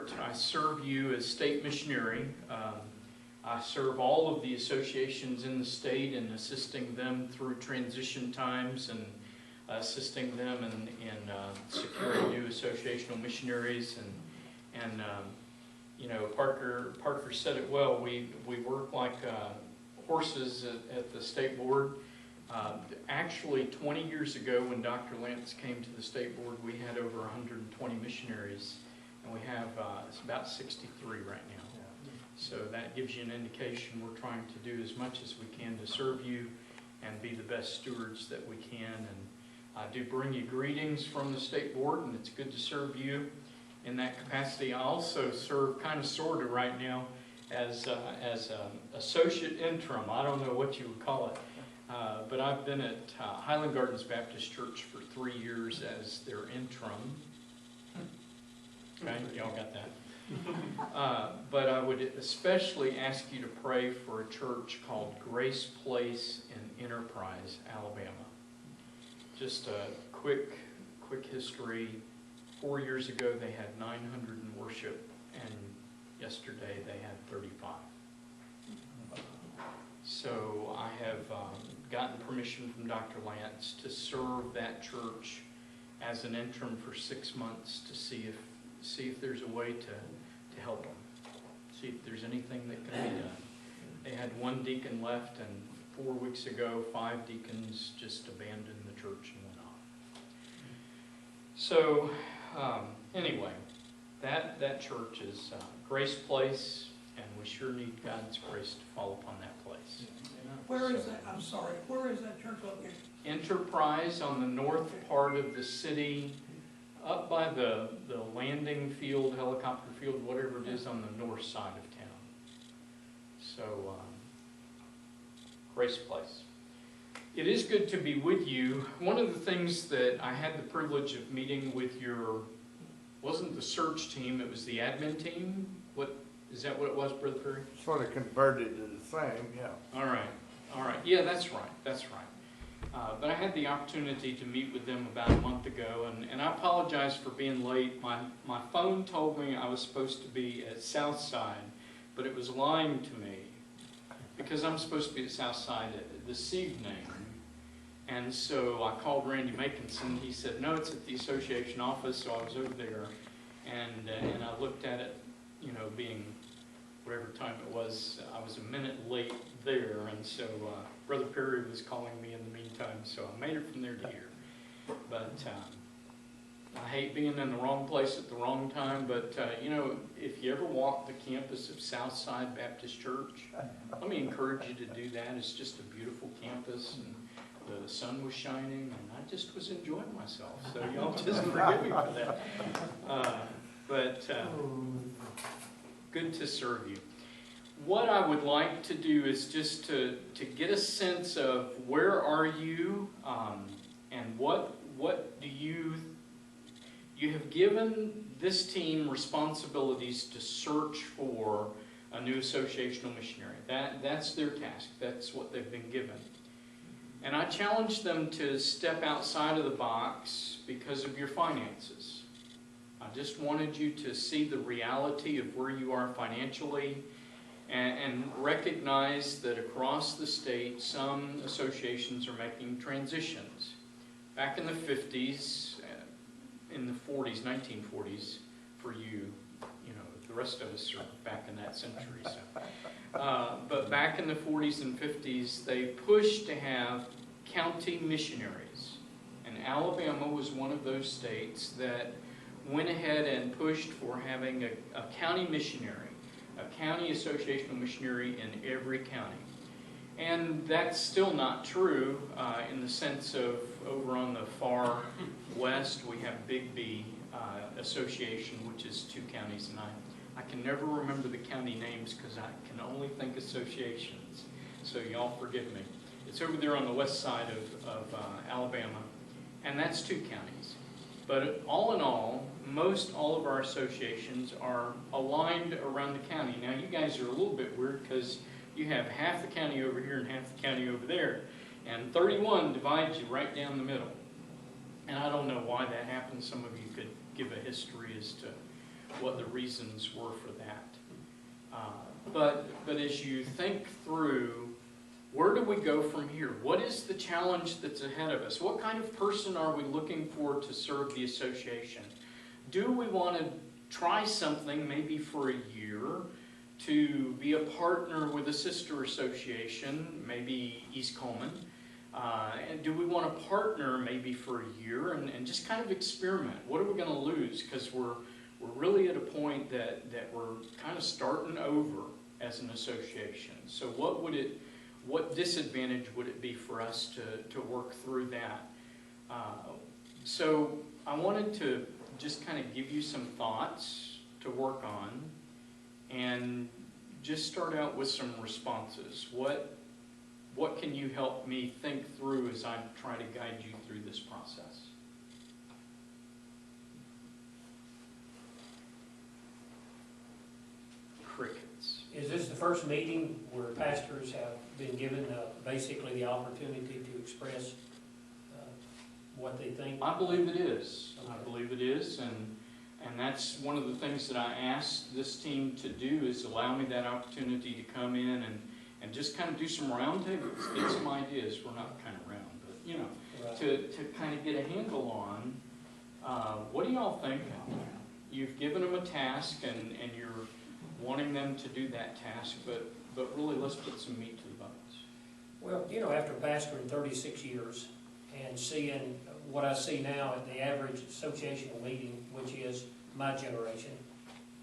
start, I serve you as state missionary. I serve all of the associations in the state and assisting them through transition times and assisting them in securing new associational missionaries. And you know, Parker said it well. We work like horses at the state board. Actually, 20 years ago, when Dr. Lance came to the state board, we had over 120 missionaries, and we have it's about 63 right now. So that gives you an indication we're trying to do as much as we can to serve you and be the best stewards that we can. And I do bring you greetings from the state board, and it's good to serve you in that capacity. I also serve kind of sort of right now as associate interim. I don't know what you would call it. But I've been at Highland Gardens Baptist Church for 3 years as their interim. Okay, y'all got that. But I would especially ask you to pray for a church called Grace Place in Enterprise, Alabama. Just a quick history. 4 years ago they had 900 in worship, and yesterday they had 35. So I have gotten permission from Dr. Lance to serve that church as an interim for 6 months to see if there's a way to help them, see if there's anything that can be done. They had 1 deacon left, and 4 weeks ago 5 deacons just abandoned the church and went off. So anyway, that church is Grace Place, and we sure need God's grace to fall upon that place. Where is that? I'm sorry. Where is that church located? Enterprise, on the north part of the city, up by the landing field, helicopter field, whatever it is, on the north side of town. So, Grace Place. It is good to be with you. One of the things that I had the privilege of meeting with wasn't the search team, it was the admin team. Is that what it was, Brother Perry? Sort of converted to the same, yeah. All right. Yeah, that's right. But I had the opportunity to meet with them about a month ago, and I apologize for being late. My phone told me I was supposed to be at Southside, but it was lying to me because I'm supposed to be at Southside this evening. And so I called Randy Makinson. He said, no, it's at the association office, so I was over there. And I looked at it, you know, being whatever time it was, I was a minute late there, and so Brother Perry was calling me in the meantime, so I made it from there to here. But I hate being in the wrong place at the wrong time, but you know, if you ever walk the campus of Southside Baptist Church, let me encourage you to do that. It's just a beautiful campus, and the sun was shining, and I just was enjoying myself, so y'all just forgive me for that. But good to serve you. What I would like to do is just to get a sense of where are you, and what do you have given this team responsibilities to search for a new associational missionary. That's their task. That's what they've been given. And I challenge them to step outside of the box because of your finances. I just wanted you to see the reality of where you are financially and recognize that across the state, some associations are making transitions. Back in the 50s, in the 40s, 1940s, for you, you know, the rest of us are back in that century. So. But back in the 40s and 50s, they pushed to have county missionaries. And Alabama was one of those states that went ahead and pushed for having a county missionary, a county associational missionary in every county. And that's still not true in the sense of over on the far west we have Big B Association, which is 2 counties, and I can never remember the county names because I can only think associations, so y'all forgive me. It's over there on the west side of Alabama, and that's 2 counties. But all in all, most all of our associations are aligned around the county. Now you guys are a little bit weird because you have half the county over here and half the county over there, and 31 divides you right down the middle. And I don't know why that happens. Some of you could give a history as to what the reasons were for that. But as you think through, where do we go from here? What is the challenge that's ahead of us? What kind of person are we looking for to serve the association? Do we want to try something maybe for a year to be a partner with a sister association, maybe East Coleman? And do we want to partner maybe for a year and just kind of experiment? What are we going to lose? Because we're really at a point that we're kind of starting over as an association. So what disadvantage would it be for us to work through that? So I wanted to just kind of give you some thoughts to work on and just start out with some responses. What can you help me think through as I'm trying to guide you through this process? Crickets. Is this the first meeting where pastors have been given basically the opportunity to express what they think? I believe it is. Okay. I believe it is, and that's one of the things that I asked this team to do, is allow me that opportunity to come in and just kind of do some roundtables, get some ideas. We're not kind of round, but you know, Right. to kind of get a handle on what do y'all think out there? You've given them a task and you're wanting them to do that task, but really let's put some meat to the bones. Well, you know, after pastoring 36 years and seeing what I see now at the average associational meeting, which is my generation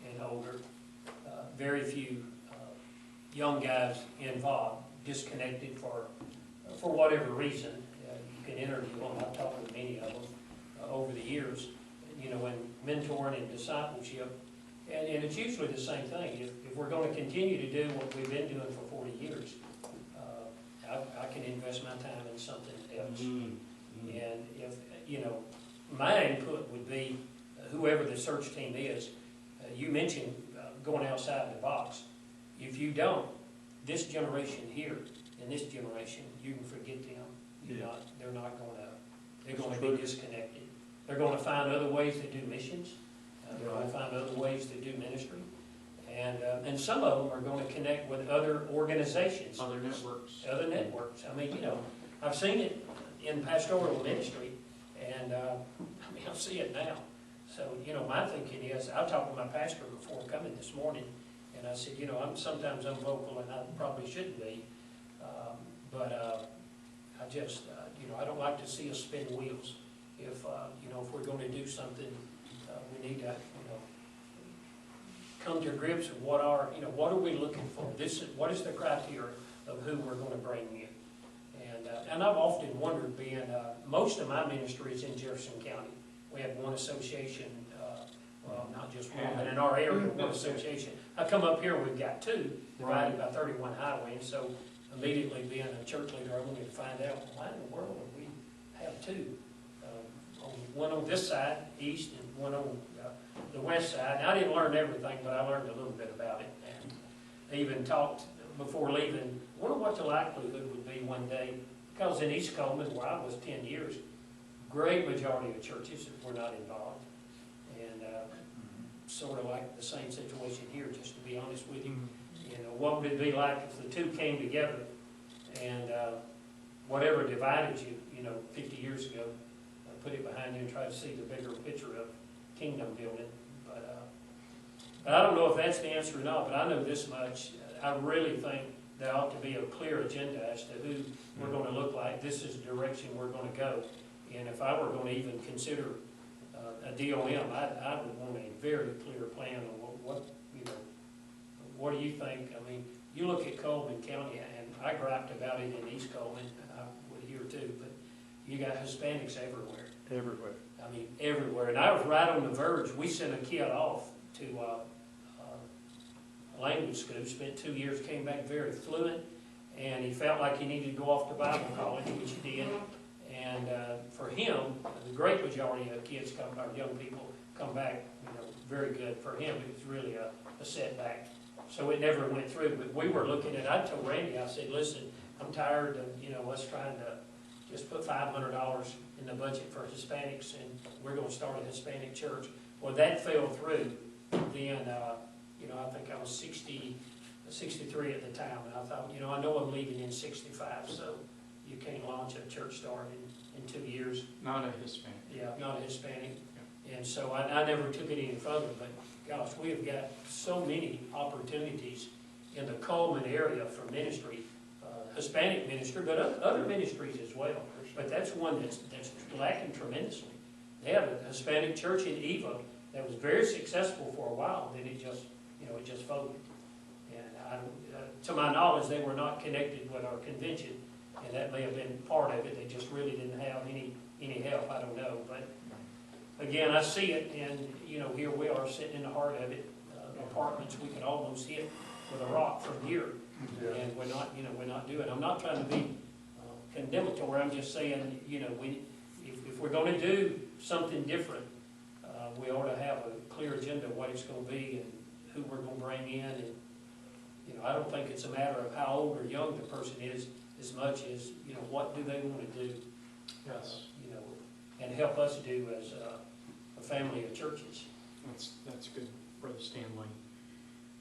and older, very few young guys involved, disconnected for whatever reason. You can interview them. I've talked with many of them over the years, you know, in mentoring and discipleship. And it's usually the same thing. If we're going to continue to do what we've been doing for 40 years, I can invest my time in something else. Mm-hmm. And if, you know, my input would be, whoever the search team is, you mentioned going outside the box. If you don't, this generation here and this generation, you can forget them. They're not going to, they're going to be disconnected. They're going to find other ways to do missions. They're going to find other ways to do ministry. And some of them are going to connect with other organizations. Other networks. Other networks. I mean, you know, I've seen it in pastoral ministry, and I mean, I see it now. So, you know, my thinking is, I talked with my pastor before coming this morning, and I said, you know, sometimes I'm vocal, and I probably shouldn't be, but I just, you know, I don't like to see us spin wheels. If, you know, if we're going to do something, we need to, you know, come to grips with what are we looking for? What is the criteria of who we're going to bring in? And I've often wondered, being most of my ministry is in Jefferson County. We have one association, well, not just one, but in our area, one association. I come up here, we've got two, divided by 31 highway, and so immediately being a church leader, I wanted to find out, why in the world would we have two? One on this side, east, and one on the west side. And I didn't learn everything, but I learned a little bit about it. And I even talked before leaving, I wonder what the likelihood would be one day, because in East Coleman, where I was 10 years, great majority of churches were not involved. And sort of like the same situation here, just to be honest with you. You know, what would it be like if the two came together and whatever divided you, you know, 50 years ago, put it behind you and try to see the bigger picture of kingdom building. But I don't know if that's the answer or not, but I know this much. I really think there ought to be a clear agenda as to who we're going to look like. This is the direction we're going to go. And if I were going to even consider a DOM, I would want a very clear plan on what you know, what do you think? I mean, you look at Coleman County, and I griped about it in East Coleman, I would here too, but you got Hispanics everywhere. Everywhere. I mean, everywhere. And I was right on the verge. We sent a kid off to language school, spent 2 years, came back very fluent, and he felt like he needed to go off to Bible college, which he did. And for him, the great majority of kids young people come back, you know, very good. For him, it was really a setback. So it never went through. But we were looking at, I told Randy, I said, listen, I'm tired of, you know, us trying to just put $500 in the budget for Hispanics, and we're going to start a Hispanic church. Well, that fell through, then, you know, I think I was 63 at the time, and I thought, you know, I know I'm leaving in 65, so you can't launch a church start in 2 years. Not a Hispanic. Yeah, not a Hispanic. And so I never took it any further, but gosh, we have got so many opportunities in the Coleman area for ministry, Hispanic ministry, but other ministries as well. But that's one that's lacking tremendously. They have a Hispanic church in Eva that was very successful for a while, then it just, you know, it just folded. And I don't, to my knowledge, they were not connected with our convention, and that may have been part of it. They just really didn't have any help. I don't know, but again, I see it, and you know, here we are sitting in the heart of it. Apartments we could almost hit with a rock from here, and we're not, you know, we're not doing it. I'm not trying to be condemnatory. I'm just saying, you know, if we're going to do something different, we ought to have a clear agenda of what it's going to be and who we're going to bring in. And you know, I don't think it's a matter of how old or young the person is, as much as, you know, what do they want to do. Yes. You know, and help us do as a family of churches. That's good, Brother Stanley.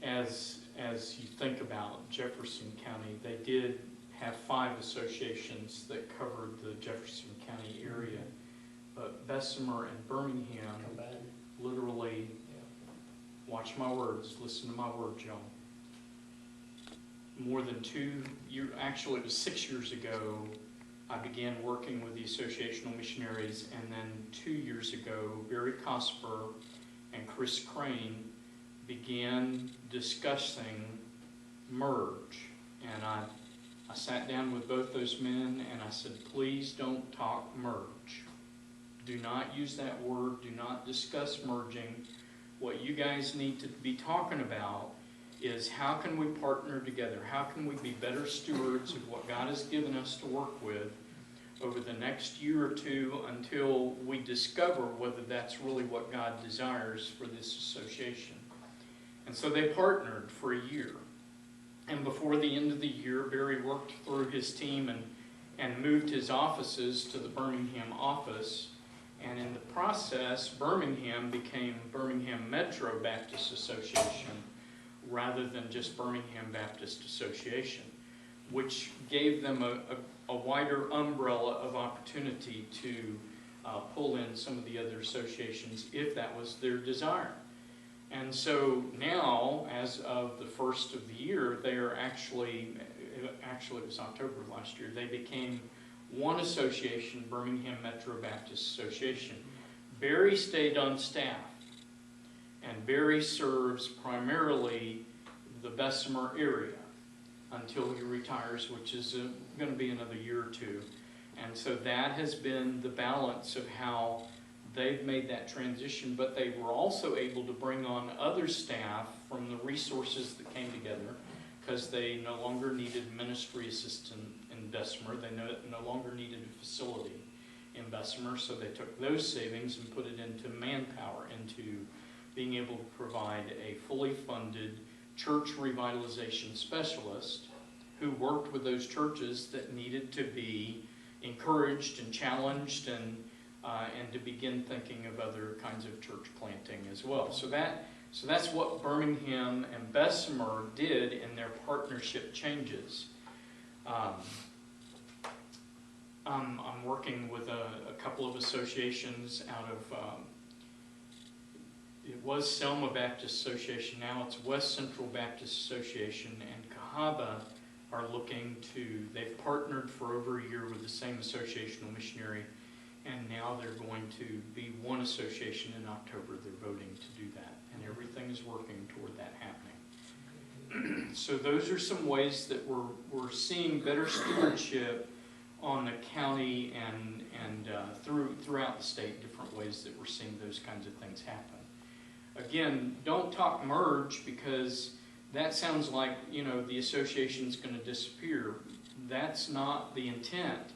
As you think about Jefferson County, they did have 5 associations that covered the Jefferson County area, but Bessemer and Birmingham Combined. literally, watch my words, listen to my words, y'all. More than 2 years, actually it was 6 years ago, I began working with the associational missionaries, and then 2 years ago, Barry Cosper and Chris Crane began discussing merge. And I sat down with both those men and I said, please don't talk merge. Do not use that word. Do not discuss merging. What you guys need to be talking about is how can we partner together? How can we be better stewards of what God has given us to work with over the next year or 2 until we discover whether that's really what God desires for this association. And so they partnered for a year. And before the end of the year, Barry worked through his team and moved his offices to the Birmingham office. And in the process, Birmingham became Birmingham Metro Baptist Association rather than just Birmingham Baptist Association, which gave them a wider umbrella of opportunity to pull in some of the other associations if that was their desire. And so now, as of the first of the year, they are actually it was October of last year, they became one association, Birmingham Metro Baptist Association. Barry stayed on staff, and Barry serves primarily the Bessemer area until he retires, which is going to be another year or 2. And so that has been the balance of how they've made that transition, but they were also able to bring on other staff from the resources that came together because they no longer needed ministry assistant in Bessemer. They no longer needed a facility in Bessemer, so they took those savings and put it into manpower, into being able to provide a fully funded church revitalization specialist who worked with those churches that needed to be encouraged and challenged and to begin thinking of other kinds of church planting as well. So that's what Birmingham and Bessemer did in their partnership changes. I'm working with a couple of associations out of, it was Selma Baptist Association, now it's West Central Baptist Association, and Cahaba are looking to, they've partnered for over a year with the same associational missionary, and now they're going to be one association in October. They're voting to do that, and everything is working toward that happening. So those are some ways that we're seeing better stewardship on the county and throughout the state, different ways that we're seeing those kinds of things happen. Again, don't talk merge because that sounds like, you know, the association's going to disappear. That's not the intent.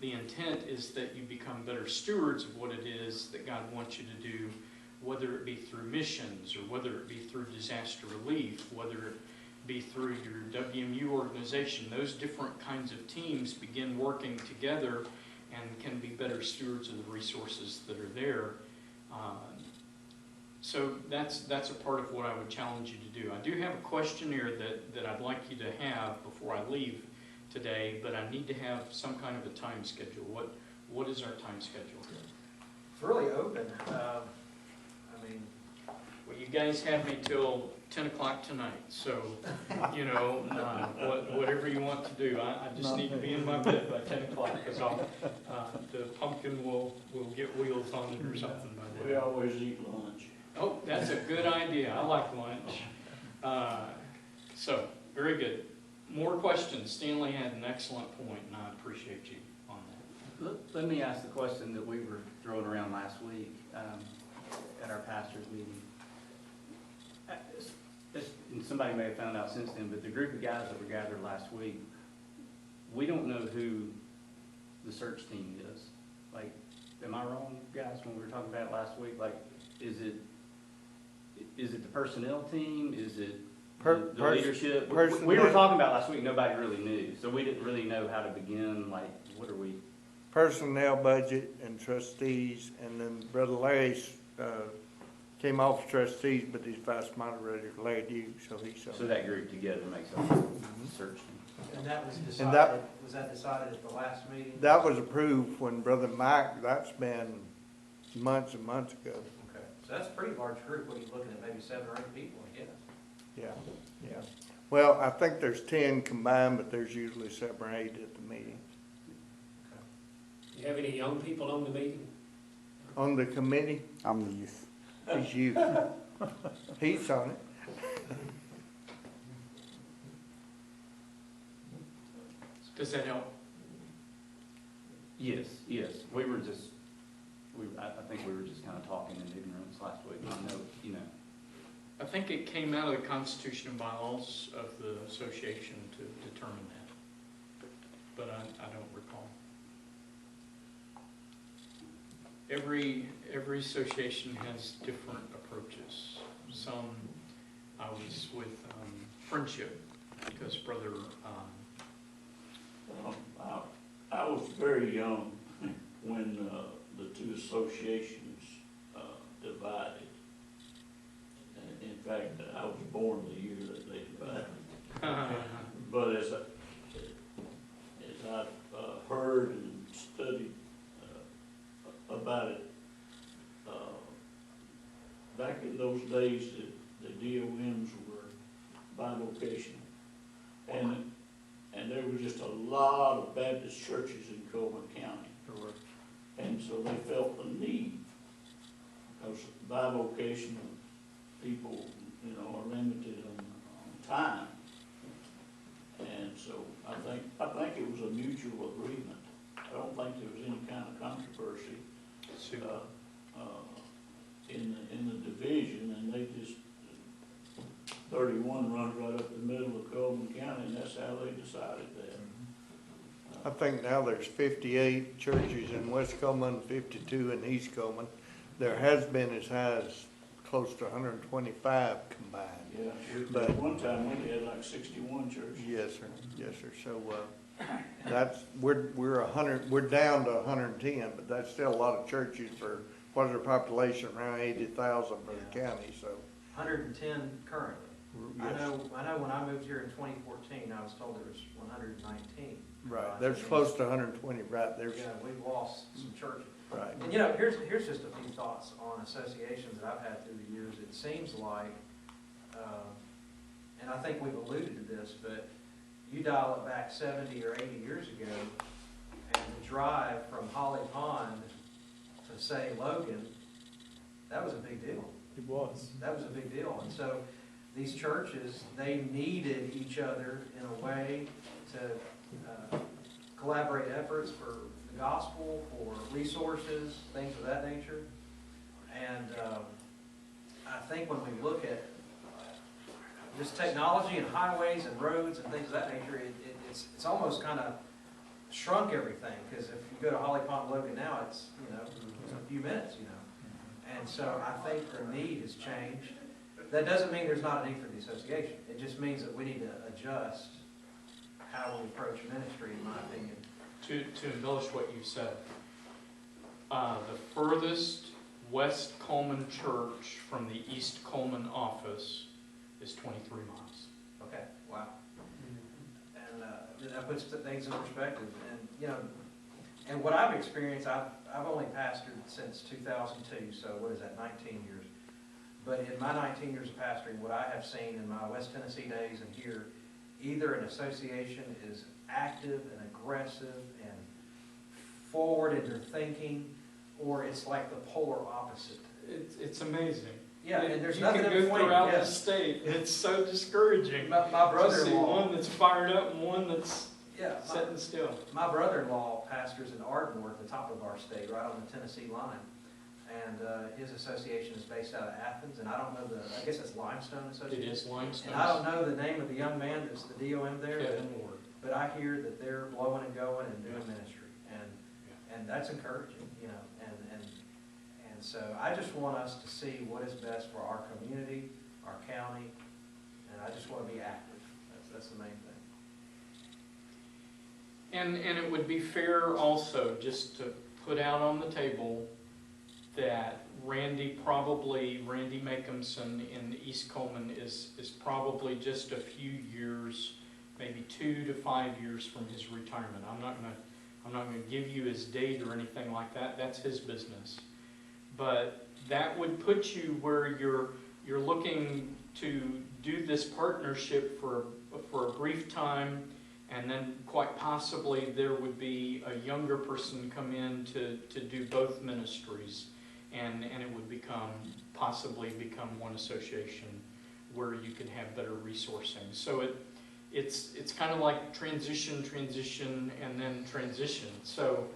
The intent is that you become better stewards of what it is that God wants you to do, whether it be through missions or whether it be through disaster relief, whether it be through your WMU organization. Those different kinds of teams begin working together and can be better stewards of the resources that are there. So that's a part of what I would challenge you to do. I do have a questionnaire that I'd like you to have before I leave today, but I need to have some kind of a time schedule. What is our time schedule here? It's really open. I mean, Well, you guys have me till 10 o'clock tonight, so, you know, whatever you want to do. I just need to be in my bed by 10 o'clock, because the pumpkin will get wheels on it or something by then. We always eat lunch. Oh, that's a good idea. I like lunch. So, very good. More questions. Stanley had an excellent point, and I appreciate you on that. Let me ask the question that we were throwing around last week at our pastor's meeting. And somebody may have found out since then, but the group of guys that were gathered last week, we don't know who the search team is. Like, am I wrong, guys, when we were talking about it last week? Like, is it the personnel team? Is it the leadership? We were talking about last week, nobody really knew, so we didn't really know how to begin. Like, what are we? Personnel, budget, and trustees, and then Brother Larry came off trustees, but he's vice moderator, Larry Duke, so he's. So that group together makes up the search team. and that was And decided, was that decided at the last meeting? That was approved when Brother Mike, that's been months and months ago. Okay, so that's a pretty large group. What are you looking at, maybe 7 or 8 people, I guess? Yeah. Well, I think there's 10 combined, but there's usually 7 or 8 at the meeting. You have any young people on the meeting? On the committee, I'm the youth. he's you. He's on it. Does that help? Yes. We were just, I think we were just kind of talking in ignorance last week. I know, you know. I think it came out of the Constitution and bylaws of the association to determine that, but I don't recall. Every association has different approaches. Some, I was with Friendship, because Brother, I was very young when the two associations divided. In fact, I was born the year that they divided. But as I've heard and studied about it, back in those days, the DOMs were bivocational. And there were just a lot of Baptist churches in Coleman County. And so they felt the need, because bivocational people, you know, are limited on time. And so I think it was a mutual agreement. I don't think there was any kind of controversy in the division, and they just, 31 runs right up the middle of Coleman County, and that's how they decided that. I think now there's 58 churches in West Coleman, 52 in East Coleman. There has been as high as close to 125 combined. Yeah, But- at one time, we had like 61 churches. Yes, sir. So, that's, we're down to 110, but that's still a lot of churches for, what is our population, around 80,000 for the county, so. 110 currently. Yes. I know when I moved here in 2014, I was told there was 119. Right, there's close to 120, right, there's, Yeah, we've lost some churches. right. And you know, here's just a few thoughts on associations that I've had through the years. It seems like, and I think we've alluded to this, but you dial it back 70 or 80 years ago, and the drive from Holly Pond to, say, Logan, that was a big deal. It was. That was a big deal. And so these churches, they needed each other in a way to collaborate efforts for the gospel, for resources, things of that nature. And I think when we look at just technology and highways and roads and things of that nature, it's almost kind of shrunk everything. Because if you go to Holly Pond, Logan now, it's, you know, it's a few minutes, you know. And so I think the need has changed. That doesn't mean there's not a need for the association. It just means that we need to adjust how we approach ministry, in my opinion. to embellish what you said, the furthest West Coleman Church from the East Coleman office is 23 miles. Okay, wow. And that puts things in perspective. And, you know, and what I've experienced, I've only pastored since 2002, so what is that, 19 years. But in my 19 years of pastoring, what I have seen in my West Tennessee days and here, either an association is active and aggressive and forward in their thinking, or it's like the polar opposite. It's amazing. Yeah, and there's you nothing can in go between. throughout the Yes. state. It's so discouraging. My To see brother-in-law, one that's fired up and one that's yeah, sitting still. my brother-in-law pastors in Ardmore at the top of our state, right on the Tennessee line. And his association is based out of Athens, and I don't know I guess it's Limestone It Association. is limestone. And I don't know the name of the young man that's the DOM there, Kevin Ward. but I hear that they're blowing and going and doing ministry. And that's encouraging, you know, and so I just want us to see what is best for our community, our county, and I just want to be active. That's the main thing. And it would be fair also just to put out on the table that Randy Makeumson in East Coleman is probably just a few years, maybe 2 to 5 years from his retirement. I'm not gonna give you his date or anything like that. That's his business. But that would put you where you're looking to do this partnership for a brief time, and then quite possibly there would be a younger person come in to do both ministries, and it would possibly become one association where you could have better resourcing. So it's kind of like transition, and then transition. So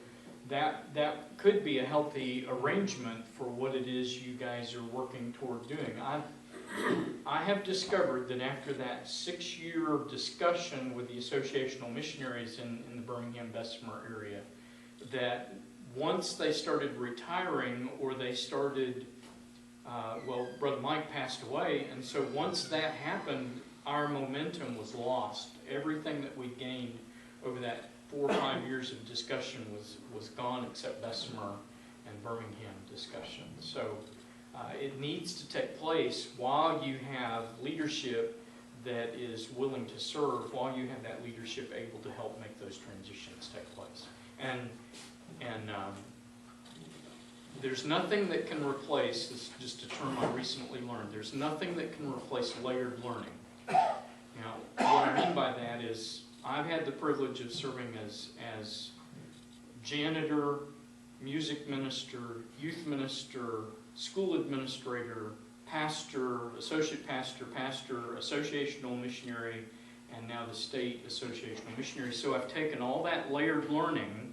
that could be a healthy arrangement for what it is you guys are working toward doing. I have discovered that after that 6-year discussion with the associational missionaries in the Birmingham-Bessemer area, that once they started retiring or they started, Brother Mike passed away, and so once that happened, our momentum was lost. Everything that we gained over that 4 or 5 years of discussion was gone, except Bessemer and Birmingham discussion. So it needs to take place while you have leadership that is willing to serve, while you have that leadership able to help make those transitions take place. And there's nothing that can replace, this is just a term I recently learned, there's nothing that can replace layered learning. Now, what I mean by that is, I've had the privilege of serving as janitor, music minister, youth minister, school administrator, pastor, associate pastor, associational missionary, and now the state associational missionary. So I've taken all that layered learning,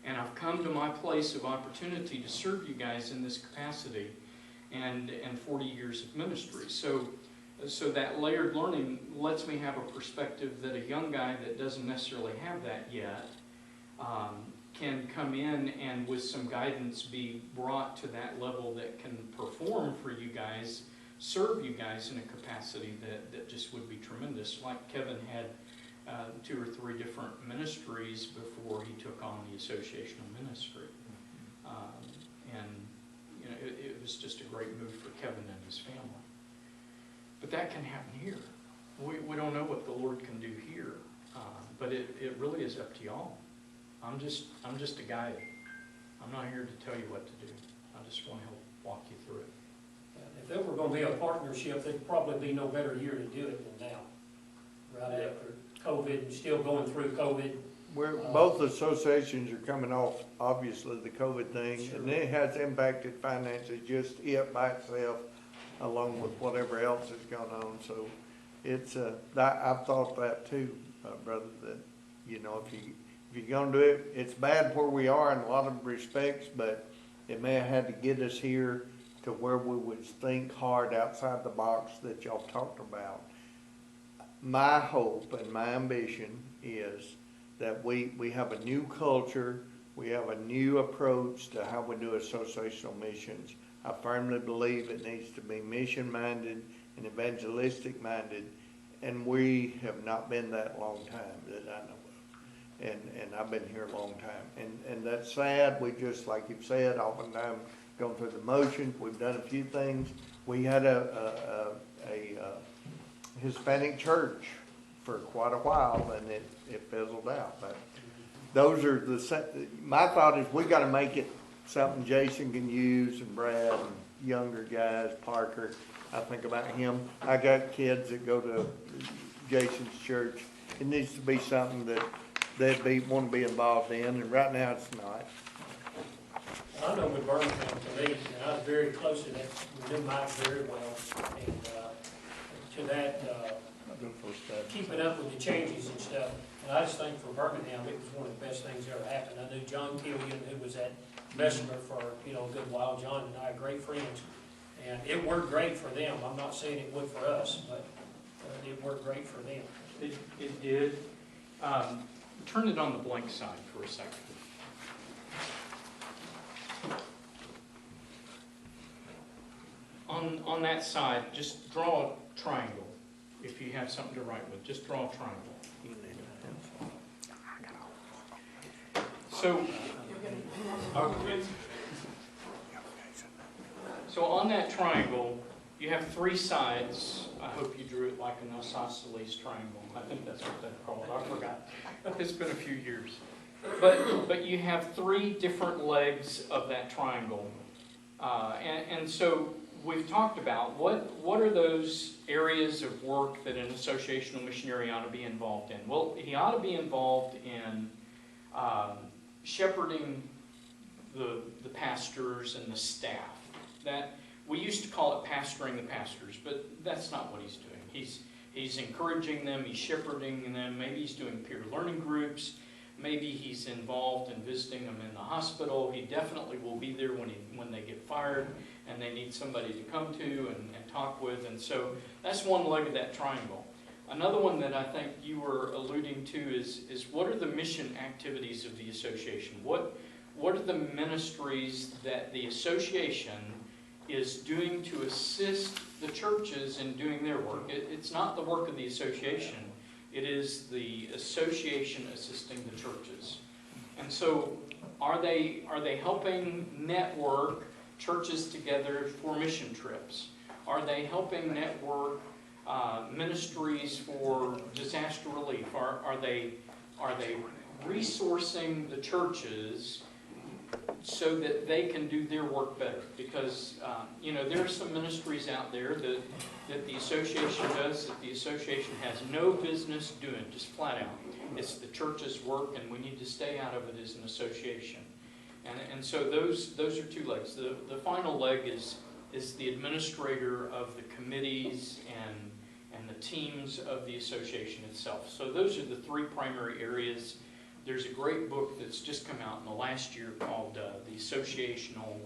and I've come to my place of opportunity to serve you guys in this capacity, and 40 years of ministry. So that layered learning lets me have a perspective that a young guy that doesn't necessarily have that yet can come in and with some guidance be brought to that level that can perform for you guys, serve you guys in a capacity that just would be tremendous. Like Kevin had 2 or 3 different ministries before he took on the associational ministry. And you know, it was just a great move for Kevin and his family. But that can happen here. We don't know what the Lord can do here, but it really is up to y'all. I'm just a guide. I'm not here to tell you what to do. I just want to help walk you through it. If there were going to be a partnership, there'd probably be no better year to do it than now. Right after COVID, still going through COVID. Both associations are coming off, obviously, the COVID thing, Sure. and it has impacted finances, just it by itself, along with whatever else has gone on. So it's, I've thought that too, brother, that, you know, if you're gonna do it, it's bad where we are in a lot of respects, but it may have had to get us here to where we would think hard outside the box that y'all talked about. My hope and my ambition is that we have a new culture, we have a new approach to how we do associational missions. I firmly believe it needs to be mission-minded and evangelistic-minded, and we have not been that long time that I know of. And I've been here a long time. And that's sad. We just, like you've said, oftentimes gone through the motions, we've done a few things. We had a Hispanic church for quite a while, and it fizzled out, but those are my thought is we gotta make it something Jason can use, and Brad, and younger guys, Parker. I think about him. I got kids that go to Jason's church. It needs to be something that they'd want to be involved in, and right now it's not. I know with Birmingham Police, and I was very close to that, we knew Mike very well, and, to that, keeping up with the changes and stuff. And I just think for Birmingham, it was one of the best things that ever happened. I knew John Killian, who was at Bessemer for, a good while. John and I are great friends, and it worked great for them. I'm not saying it would for us, but it worked great for them. It did. Turn it on the blank side for a second. On that side, just draw a triangle. If you have something to write with, just draw a triangle. So, so on that triangle, you have three sides. I hope you drew it like an isosceles triangle. I think that's what they're called. I forgot. It's been a few years. But you have three different legs of that triangle. And so we've talked about what are those areas of work that an associational missionary ought to be involved in. Well, he ought to be involved in shepherding the pastors and the staff. That we used to call it pastoring the pastors, but that's not what he's doing. He's encouraging them, he's shepherding them, maybe he's doing peer learning groups, maybe he's involved in visiting them in the hospital. He definitely will be there when they get fired and they need somebody to come to and talk with. And so that's one leg of that triangle. Another one that I think you were alluding to is what are the mission activities of the association? What are the ministries that the association is doing to assist the churches in doing their work? It's not the work of the association. It is the association assisting the churches. And so are they helping network churches together for mission trips? Are they helping network ministries for disaster relief? Are they resourcing the churches so that they can do their work better? Because there are some ministries out there that the association does that the association has no business doing, just flat out. It's the church's work, and we need to stay out of it as an association. And so those are two legs. The final leg is the administrator of the committees and the teams of the association itself. So those are the three primary areas. There's a great book that's just come out in the last year called The Associational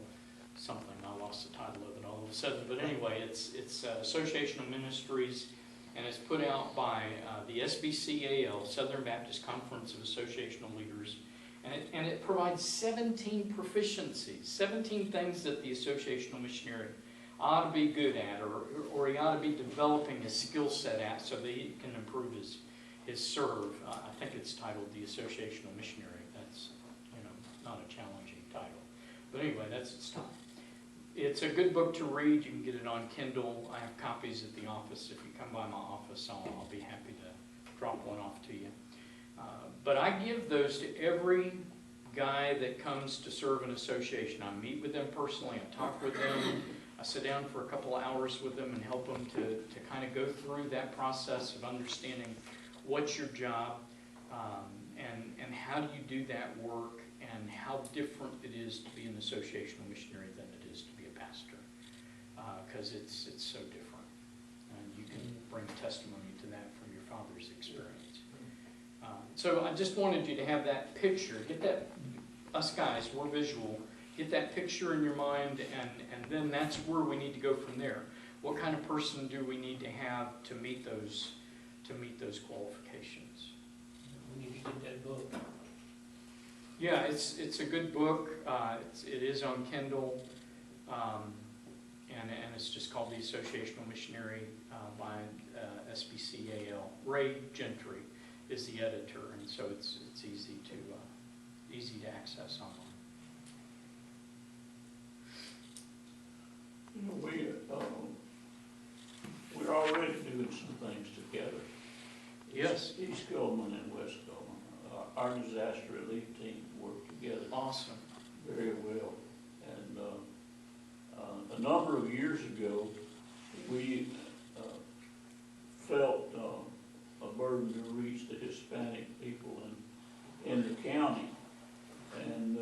something. I lost the title of it all of a sudden. But anyway, it's Associational Ministries, and it's put out by the SBCAL, Southern Baptist Conference of Associational Leaders. And it provides 17 proficiencies, 17 things that the associational missionary ought to be good at, or he ought to be developing his skill set at so that he can improve his serve. I think it's titled The Associational Missionary. That's, not a challenging title. But anyway, that's its title. It's a good book to read. You can get it on Kindle. I have copies at the office. If you come by my office, I'll be happy to drop one off to you. But I give those to every guy that comes to serve an association. I meet with them personally. I talk with them. I sit down for a couple of hours with them and help them to kind of go through that process of understanding what's your job, and how do you do that work, and how different it is to be an associational missionary than it is to be a pastor, because it's so different. And you can bring testimony to that from your father's experience. So I just wanted you to have that picture. Get that, us guys, we're visual. Get that picture in your mind, and then that's where we need to go from there. What kind of person do we need to have to meet those qualifications? We need to get that book. Yeah, it's a good book. It is on Kindle, and it's just called The Associational Missionary by SBCAL. Ray Gentry is the editor, and so it's easy to access online. You know, we're already doing some things together. Yes. East Coleman and West Coleman. Our disaster relief team work together Awesome. very well. And a number of years ago, we felt a burden to reach the Hispanic people in the county. And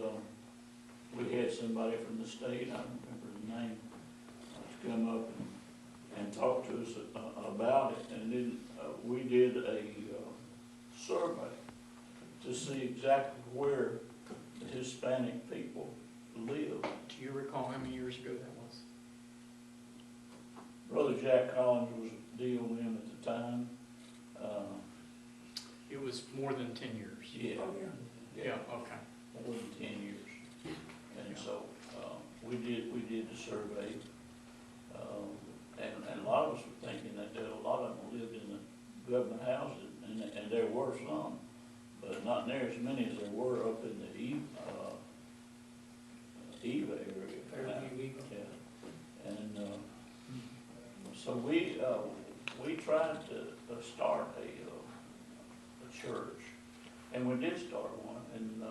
we had somebody from the state, I don't remember the name, to come up and talk to us about it. And then we did a survey to see exactly where the Hispanic people live. Do you recall how many years ago that was? Brother Jack Collins was DOM at the time. It was more than 10 years. Yeah. Oh, yeah. Yeah, okay. More than 10 years. And so, we did the survey. And a lot of us were thinking that a lot of them lived in the government houses, and there were some, but not near as many as there were up in the Eva area. Fairview, Eva. Yeah. And, so we tried to start a church, and we did start one, and,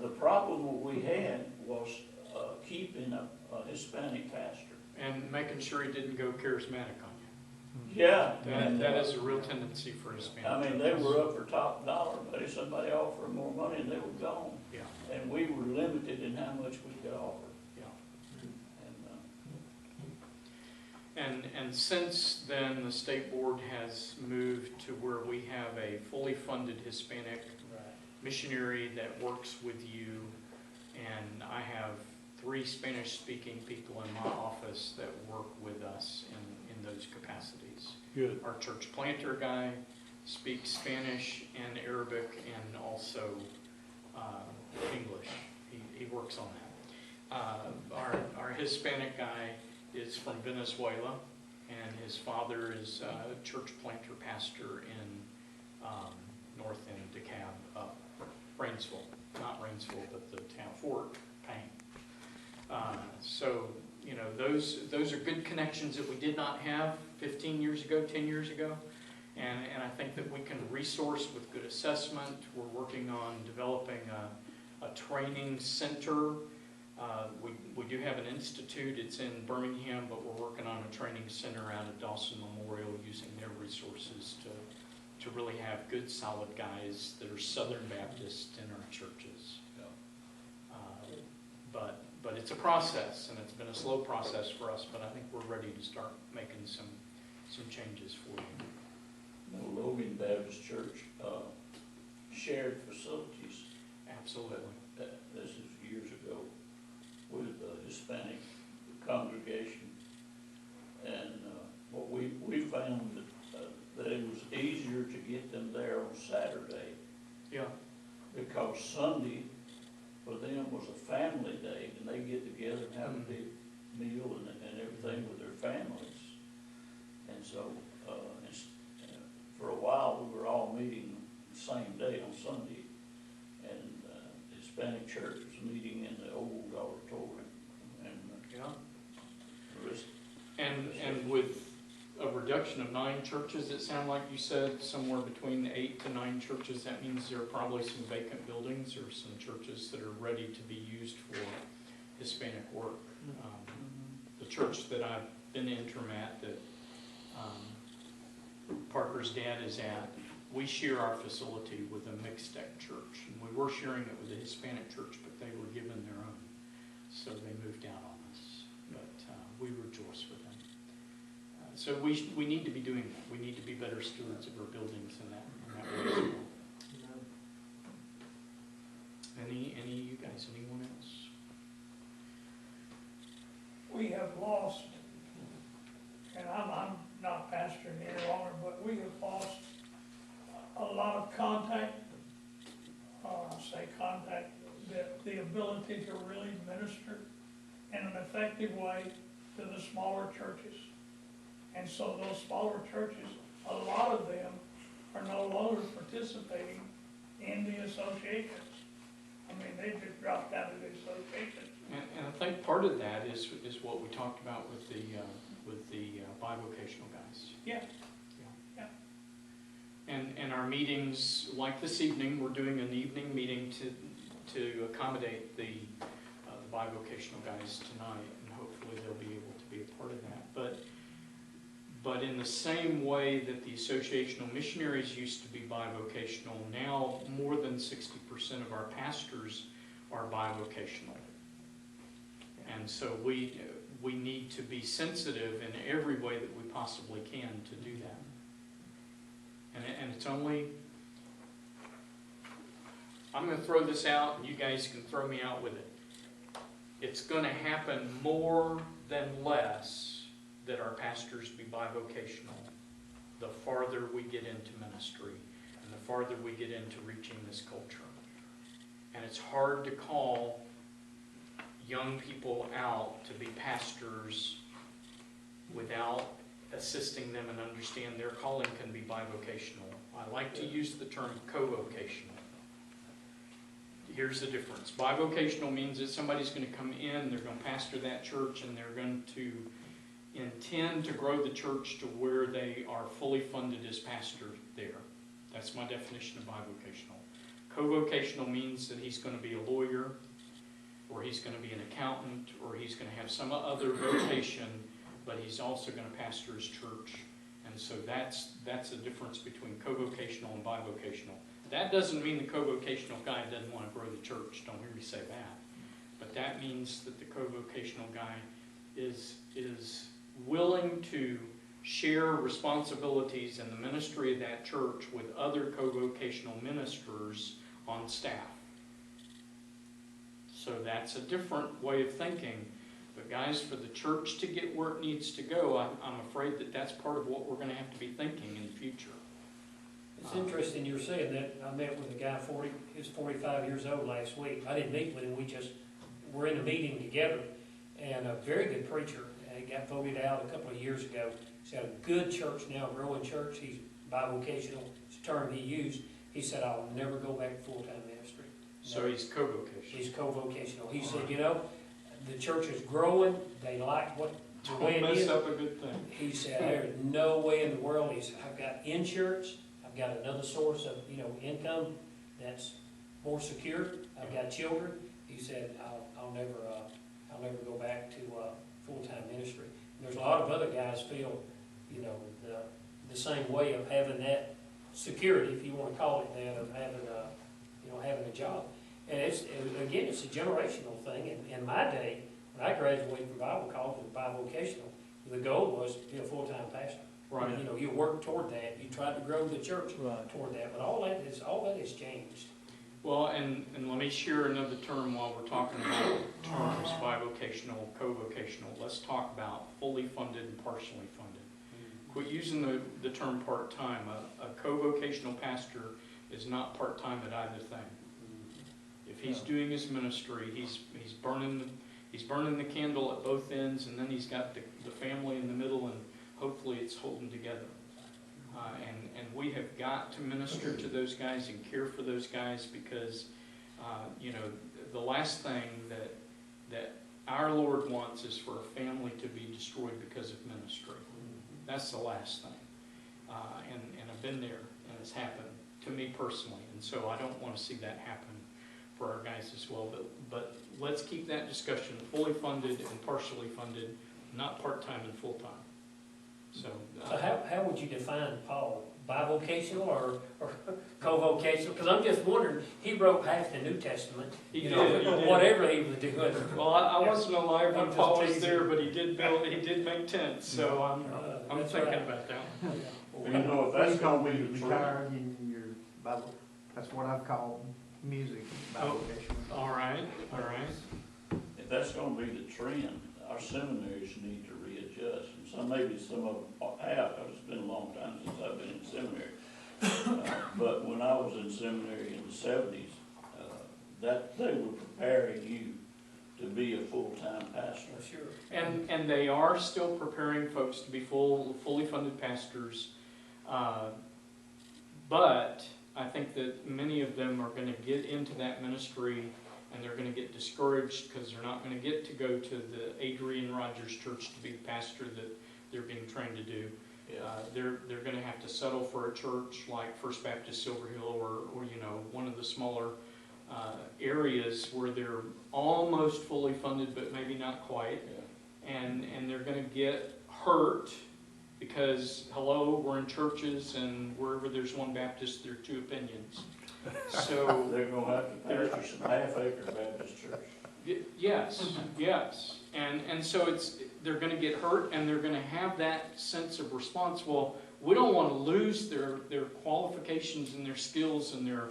the problem that we had was, keeping a Hispanic pastor. And making sure he didn't go charismatic on you. Yeah. That is a real tendency for Hispanic. I mean, they were up for top dollar, but if somebody offered more money, they were gone. Yeah, And we were limited in how much we could offer. yeah. And, And since then, the state board has moved to where we have a fully funded Hispanic Right. missionary that works with you. And I have 3 Spanish-speaking people in my office that work with us in those capacities. Good. Our church planter guy speaks Spanish and Arabic and also English. He works on that. Our Hispanic guy is from Venezuela, and his father is a church planter pastor in North End, DeKalb, Rainsville. Not Rainsville, but the town, Fort Payne. So, you know, those are good connections that we did not have 15 years ago, 10 years ago. And I think that we can resource with good assessment. We're working on developing a training center. We do have an institute. It's in Birmingham, but we're working on a training center out at Dawson Memorial using their resources to really have good, solid guys that are Southern Baptist in our churches. But it's a process, and it's been a slow process for us, but I think we're ready to start making some changes for you. Logan Baptist Church, shared facilities. Absolutely. This is years ago with the Hispanic congregation. And, what we found that it was easier to get them there on Saturday, Yeah. because Sunday for them was a family day, and they get together and have a big meal and everything with their families. And so, for a while, we were all meeting the same day on Sunday, and the Hispanic church was meeting in the old auditorium, and Yeah. the rest. And with a reduction of 9 churches, it sounded like you said, somewhere between 8 to 9 churches, that means there are probably some vacant buildings or some churches that are ready to be used for Hispanic work. The church that I've been interim at, that Parker's dad is at, we share our facility with a mixed-deck church. And we were sharing it with a Hispanic church, but they were given their own. So they moved out on us. But we rejoice with them. So we need to be doing that. We need to be better stewards of our buildings in that way as well. Any of you guys, anyone else? We have lost, and I'm not pastoring any longer, but we have lost a lot of contact, the ability to really minister in an effective way to the smaller churches. And so those smaller churches, a lot of them are no longer participating in the associations. I mean, they just dropped out of the association. And I think part of that is what we talked about with the bivocational guys. Yeah. And our meetings, like this evening, we're doing an evening meeting to accommodate the bivocational guys tonight, and hopefully they'll be able to be a part of that. But in the same way that the associational missionaries used to be bivocational, now more than 60% of our pastors are bivocational. And so we need to be sensitive in every way that we possibly can to do that. And it's only, I'm going to throw this out, and you guys can throw me out with it. It's going to happen more than less that our pastors be bivocational the farther we get into ministry and the farther we get into reaching this culture. And it's hard to call young people out to be pastors without assisting them and understand their calling can be bivocational. I like to use the term co-vocational. Here's the difference. Bivocational means that somebody's going to come in, they're going to pastor that church, and they're going to intend to grow the church to where they are fully funded as pastor there. That's my definition of bivocational. Co-vocational means that he's going to be a lawyer, or he's going to be an accountant, or he's going to have some other vocation, but he's also going to pastor his church. And so that's the difference between co-vocational and bivocational. That doesn't mean the co-vocational guy doesn't want to grow the church. Don't hear me say that. But that means that the co-vocational guy is willing to share responsibilities in the ministry of that church with other co-vocational ministers on staff. So that's a different way of thinking. But guys, for the church to get where it needs to go, I'm afraid that that's part of what we're going to have to be thinking in the future. It's interesting you're saying that. I met with a guy, he was 45 years old last week. I didn't meet with him, we just were in a meeting together, and a very good preacher. He got voted out a couple of years ago. He's got a good church now, a growing church. He's bivocational, it's a term he used. He said, I'll never go back to full-time ministry. So he's co-vocational. He's co-vocational. He said, you know, the church is growing, they like what the way it is. Don't mess up a good thing. He said, there's no way in the world. He said, I've got insurance, I've got another source of, income that's more secure. I've got children. He said, I'll never go back to full-time ministry. And there's a lot of other guys feel, the same way of having that security, if you want to call it that, of having a job. And it's a generational thing. In my day, when I graduated from Bible college with bivocational, the goal was to be a full-time pastor. Right. You work toward that. You tried to grow the church toward that. But all that has changed. Well, and let me share another term while we're talking about terms, bivocational, co-vocational. Let's talk about fully funded and partially funded. Quit using the term part-time. A co-vocational pastor is not part-time at either thing. If he's doing his ministry, he's burning the candle at both ends, and then he's got the family in the middle, and hopefully it's holding together. And we have got to minister to those guys and care for those guys, because the last thing that our Lord wants is for a family to be destroyed because of ministry. That's the last thing. And I've been there, and it's happened to me personally, and so I don't want to see that happen for our guys as well. But let's keep that discussion fully funded and partially funded, not part-time and full-time. So how would you define Paul? Bivocational or co-vocational? Because I'm just wondering, he wrote half the New Testament. He did. Whatever he was doing. Well, I wasn't alive when I'm Paul just was teasing. there, but he did make tents, so I'm That's thinking right. about that. If that's gonna be the trend, Retired in your Bible, that's what I've called music, bivocational. All right. if that's gonna be the trend, our seminaries need to readjust. And maybe some of them have, because it's been a long time since I've been in seminary. But when I was in seminary in the 70s, that they were preparing you to be a full-time pastor. Sure. And they are still preparing folks to be fully funded pastors, but I think that many of them are gonna get into that ministry and they're gonna get discouraged because they're not gonna get to go to the Adrian Rogers Church to be the pastor that they're being trained to do. They're gonna have to settle for a church like First Baptist Silver Hill or you know, one of the smaller areas where they're almost fully funded, but maybe not quite. And they're gonna get hurt because, hello, we're in churches and wherever there's one Baptist, there are two opinions. So, They're gonna have to pastor some half-acre Baptist church. yes. And so they're gonna get hurt and they're gonna have that sense of response. Well, we don't wanna lose their qualifications and their skills and their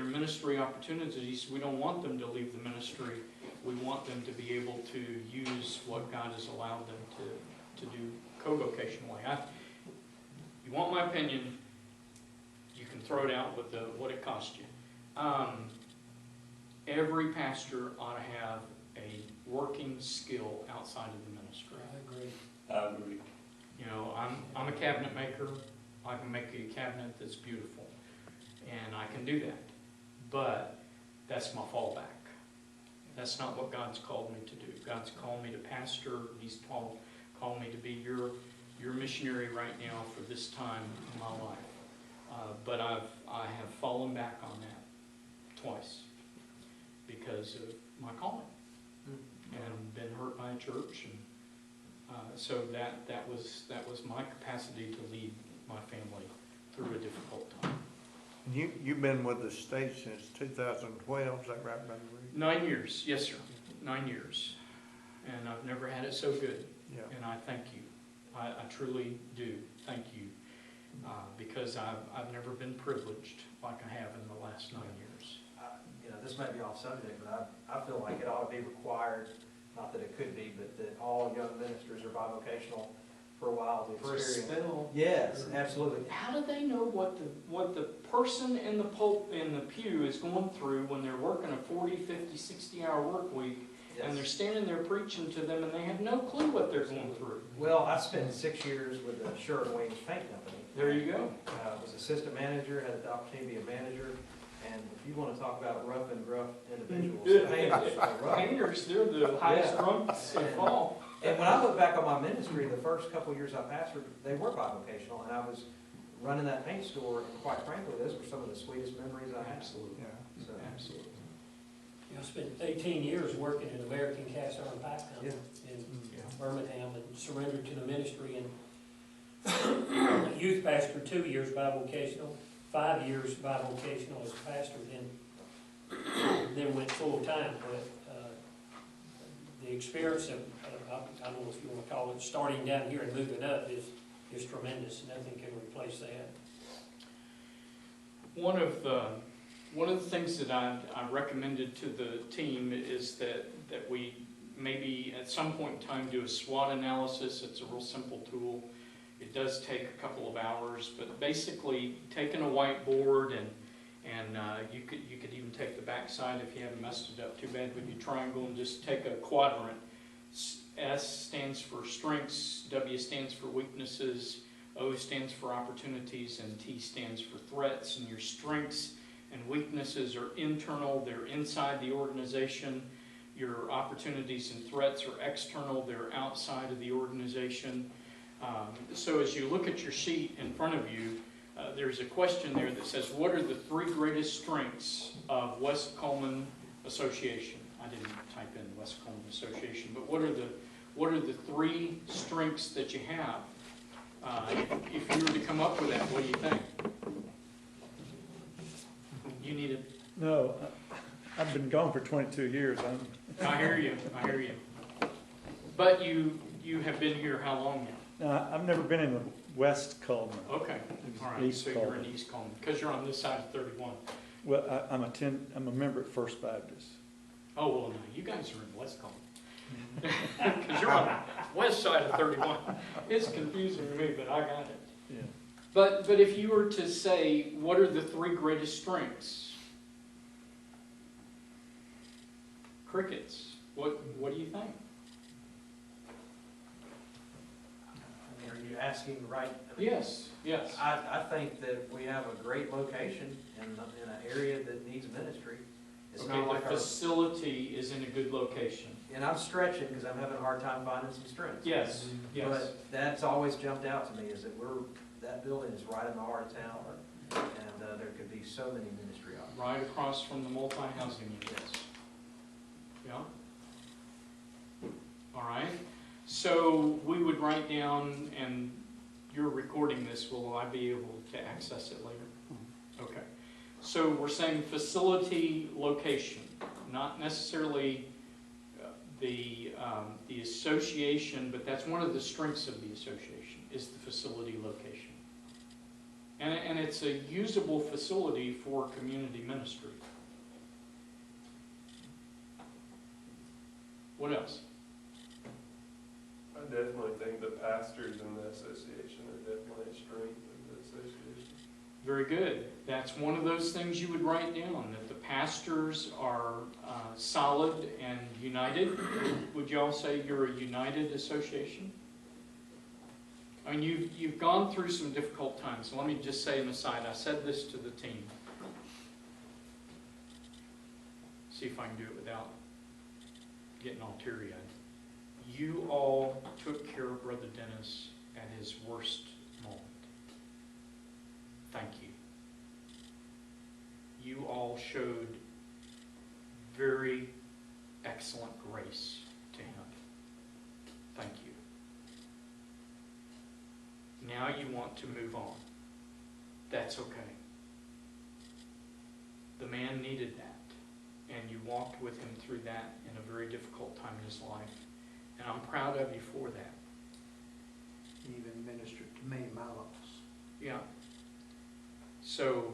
ministry opportunities. We don't want them to leave the ministry. We want them to be able to use what God has allowed them to do co-vocationally. You want my opinion, you can throw it out with what it cost you. Every pastor ought to have a working skill outside of the ministry. I agree. I agree. You know, I'm a cabinet maker. I can make a cabinet that's beautiful, and I can do that. But that's my fallback. That's not what God's called me to do. God's called me to pastor. He's called me to be your missionary right now for this time in my life. But I have fallen back on that twice because of my calling and been hurt by a church, and so that was my capacity to lead my family through a difficult time. You've been with the state since 2012, is that right, Brother Reed? 9 years, yes, sir. 9 years, and I've never had it so good. Yeah. And I thank you. I truly do thank you, because I've never been privileged like I have in the last 9 years. You know, this may be off subject, but I feel like it ought to be required, not that it could be, but that all young ministers are bivocational for a while to For a experience. spell. Yes, absolutely. How do they know what the person in the pew is going through when they're working a 40, 50, 60-hour work week, and they're standing there preaching to them and they have no clue what they're going through? Well, I spent 6 years with the Sherwin Williams Paint Company. There you go. Was assistant manager, had the opportunity to be a manager, and if you want to talk about rough and gruff individuals, painters are rough. Painters, they're the highest rungs of all. And when I look back on my ministry, the first couple of years I pastored, they were bivocational, and I was running that paint store, and quite frankly, those were some of the sweetest memories I had. Absolutely. Yeah. So, Absolutely. I spent 18 years working in American Cast Iron Pipe Company in Birmingham and surrendered to the ministry, and youth pastor 2 years bivocational, 5 years bivocational as a pastor, then went full time. But the experience of, I don't know if you want to call it, starting down here and moving up is tremendous. Nothing can replace that. One of the things that I recommended to the team is that we maybe at some point in time do a SWOT analysis. It's a real simple tool. It does take a couple of hours, but basically taking a whiteboard and you could even take the backside if you haven't messed it up too bad with your triangle and just take a quadrant. S stands for strengths, W stands for weaknesses, O stands for opportunities, and T stands for threats. And your strengths and weaknesses are internal, they're inside the organization. Your opportunities and threats are external, they're outside of the organization. So as you look at your sheet in front of you, there's a question there that says, what are the 3 greatest strengths of West Coleman Association? I didn't type in West Coleman Association, but what are the 3 strengths that you have? If you were to come up with that, what do you think? You need it. No, I've been gone for 22 years. I hear you. But you have been here how long now? I've never been in the West Coleman. Okay, all right, East so you're in Coleman. East Coleman, because you're on this side of 31. Well, I'm a member at First Baptist. Oh, well, no, you guys are in West Coleman. Because you're on the west side of 31. It's confusing to me, but I got it. Yeah. But if you were to say, what are the 3 greatest strengths? Crickets. What do you think? you asking right? I mean, Yes, yes. I think that we have a great location in an area that needs ministry. It's not Okay, like the our, facility is in a good location. and I'm stretching because I'm having a hard time finding some strengths. Yes, yes. But that's always jumped out to me, is that that building is right in the heart of town, and there could be so many ministry opportunities. Right across from the multi-housing units. Yeah? All right. So we would write down, and you're recording this, will I be able to access it later? Okay. So we're saying facility location, not necessarily the association, but that's one of the strengths of the association, is the facility location. And it's a usable facility for community ministry. What else? I definitely think the pastors in the association are definitely a strength of the association. Very good. That's one of those things you would write down, that the pastors are solid and united. Would you all say you're a united association? I mean, you've gone through some difficult times. So let me just say an aside. I said this to the team. See if I can do it without getting all teary-eyed. You all took care of Brother Dennis at his worst moment. Thank you. You all showed very excellent grace to him. Thank you. Now you want to move on. That's okay. The man needed that, and you walked with him through that in a very difficult time in his life, and I'm proud of you for that. He even ministered to me in my loss. Yeah. So,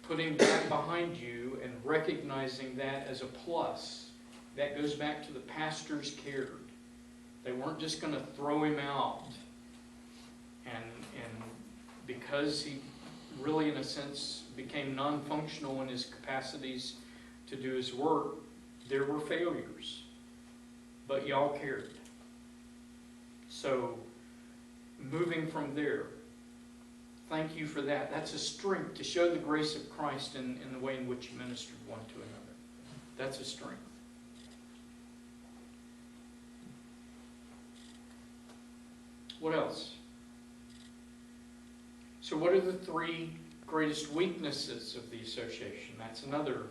putting that behind you and recognizing that as a plus, that goes back to the pastors cared. They weren't just going to throw him out. And because he really, in a sense, became non-functional in his capacities to do his work, there were failures. But y'all cared. So, moving from there, thank you for that. That's a strength to show the grace of Christ in the way in which you ministered one to another. That's a strength. What else? So what are the three greatest weaknesses of the association? That's another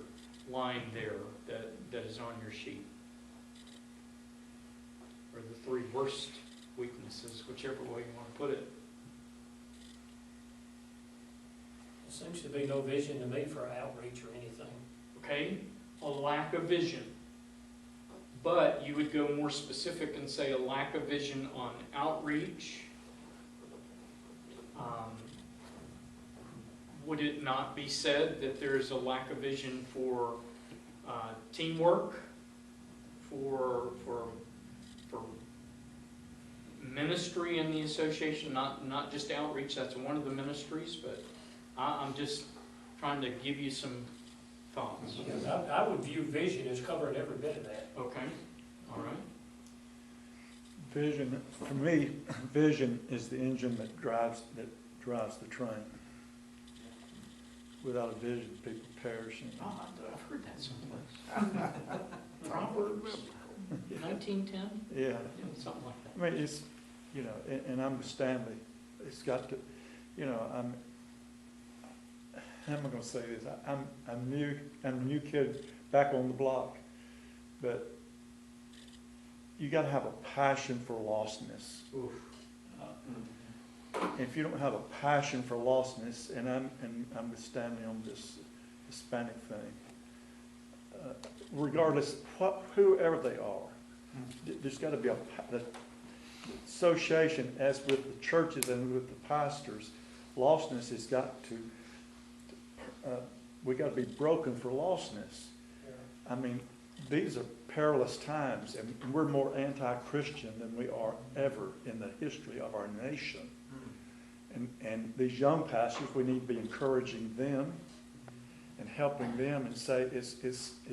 line there that is on your sheet. Or the three worst weaknesses, whichever way you want to put it. There seems to be no vision to me for outreach or anything. Okay? A lack of vision. But you would go more specific and say a lack of vision on outreach. Would it not be said that there is a lack of vision for teamwork, for ministry in the association, not just outreach? That's one of the ministries, but I'm just trying to give you some thoughts. I would view vision as covering every bit of that. Okay, all right. Vision, for me, vision is the engine that drives the train. Without a vision, people perish. Oh, I've heard that someplace. Proverbs 19:10? Yeah. Something like that. I mean, it's, you know, and I'm with Stanley. It's got to, you know, how am I gonna say this? I'm a new kid back on the block, but you gotta have a passion for lostness. Oof. If you don't have a passion for lostness, and I'm with Stanley on this Hispanic thing, regardless whoever they are, there's got to be the association, as with the churches and with the pastors. Lostness has got to we got to be broken for lostness. I mean, these are perilous times, and we're more anti-Christian than we are ever in the history of our nation. And these young pastors, we need to be encouraging them and helping them, and say, as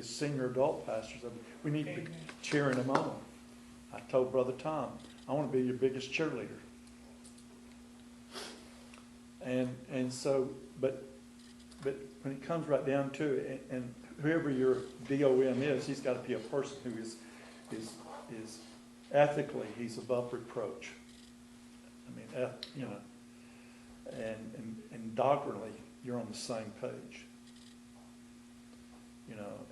senior adult pastors, we need to be cheering them on. I told Brother Tom, I want to be your biggest cheerleader. and so, but when it comes right down to it, and whoever your DOM is, he's got to be a person who is ethically, he's above reproach. I mean, you know, and doctrinally, you're on the same page. You know,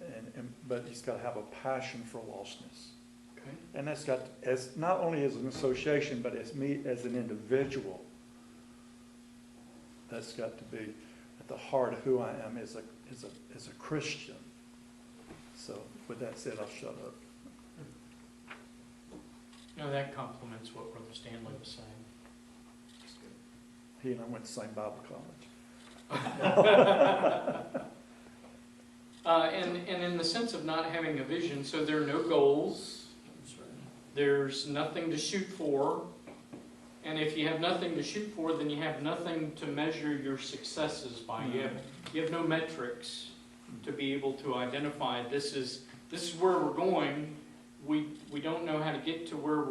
but he's got to have a passion for lostness. Okay. And that's got, as not only as an association, but as me as an individual, that's got to be at the heart of who I am as a Christian. So with that said, I'll shut up. No, that complements what Brother Stanley was saying. He and I went to the same Bible college. And in the sense of not having a vision, so there are no goals, there's nothing to shoot for, and if you have nothing to shoot for, then you have nothing to measure your successes by. You have no metrics to be able to identify this is where we're going. We don't know how to get to where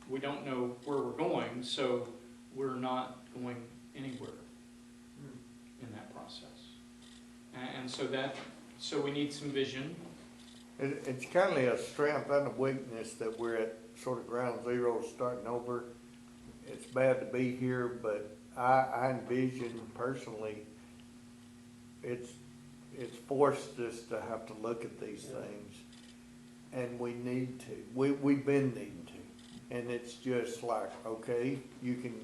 we don't know where we're going, so we're not going anywhere in that process. And so we need some vision. It's kind of a strength and a weakness that we're at sort of ground zero, starting over. It's bad to be here, but I envision personally, it's forced us to have to look at these things, and we need to. We've been needing to, and it's just like, okay, you can.